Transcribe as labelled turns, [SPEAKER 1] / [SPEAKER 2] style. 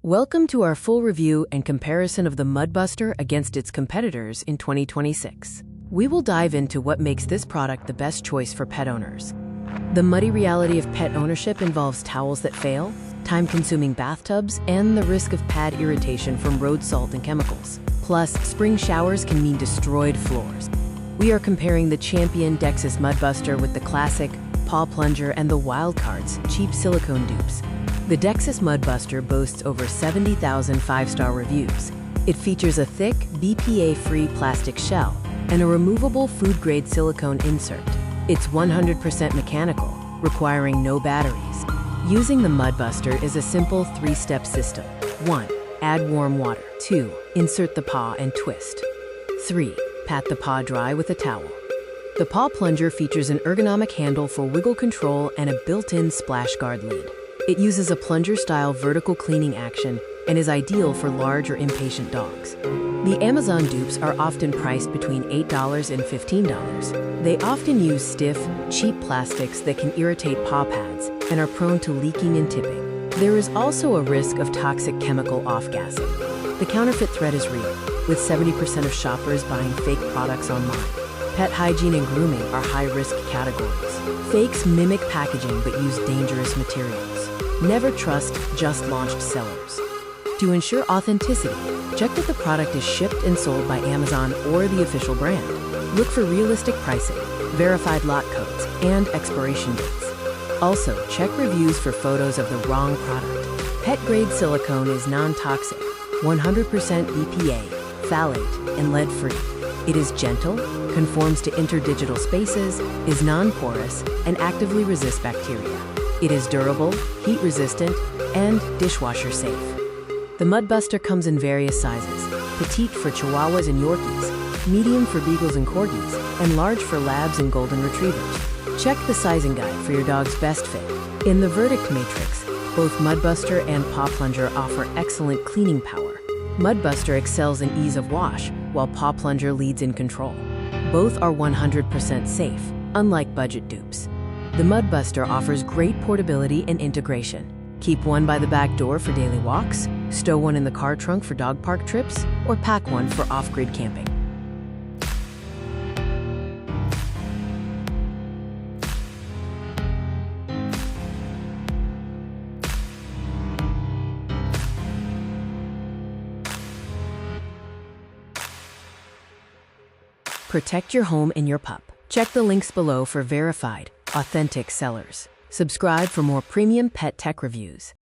[SPEAKER 1] Welcome to our full review and comparison of the MudBuster against its competitors in 2026. We will dive into what makes this product the best choice for pet owners. The muddy reality of pet ownership involves towels that fail, time-consuming bathtubs, and the risk of pad irritation from road salt and chemicals. Plus, spring showers can mean destroyed floors. We are comparing the champion Dexas MudBuster with the classic Paw Plunger and the wildcards, cheap silicone dupes. The Dexas MudBuster boasts over 70,000 five-star reviews. It features a thick, BPA-free plastic shell and a removable food-grade silicone insert. It's 100% mechanical, requiring no batteries. Using the MudBuster is a simple three-step system. 1. Add warm water. 2. Insert the paw and twist. 3. Pat the paw dry with a towel. The Paw Plunger features an ergonomic handle for wiggle control and a built-in splash guard lid. It uses a plunger-style vertical cleaning action and is ideal for large or impatient dogs. The Amazon dupes are often priced between $8 and $15. They often use stiff, cheap plastics that can irritate paw pads and are prone to leaking and tipping. There is also a risk of toxic chemical off-gassing. The counterfeit threat is real, with 70% of shoppers buying fake products online. Pet hygiene and grooming are high-risk categories. Fakes mimic packaging but use dangerous materials. Never trust just launched sellers. To ensure authenticity, check that the product is shipped and sold by Amazon or the official brand. Look for realistic pricing, verified lot codes, and expiration dates. Also, check reviews for photos of the wrong product. Pet-grade silicone is non-toxic, 100% BPA, phthalate, and lead-free. It is gentle, conforms to interdigital spaces, is non-porous, and actively resists bacteria. It is durable, heat-resistant, and dishwasher-safe. The MudBuster comes in various sizes: petite for Chihuahuas and Yorkies, medium for Beagles and Corgis, and large for Labs and Golden Retrievers. Check the sizing guide for your dog's best fit. In the verdict matrix, both MudBuster and Paw Plunger offer excellent cleaning power. MudBuster excels in ease of wash, while Paw Plunger leads in control. Both are 100% safe, unlike budget dupes. The MudBuster offers great portability and integration. Keep one by the back door for daily walks, stow one in the car trunk for dog park trips, or pack one for off-grid camping. Protect your home and your pup. Check the links below for verified, authentic sellers. Subscribe for more premium pet tech reviews.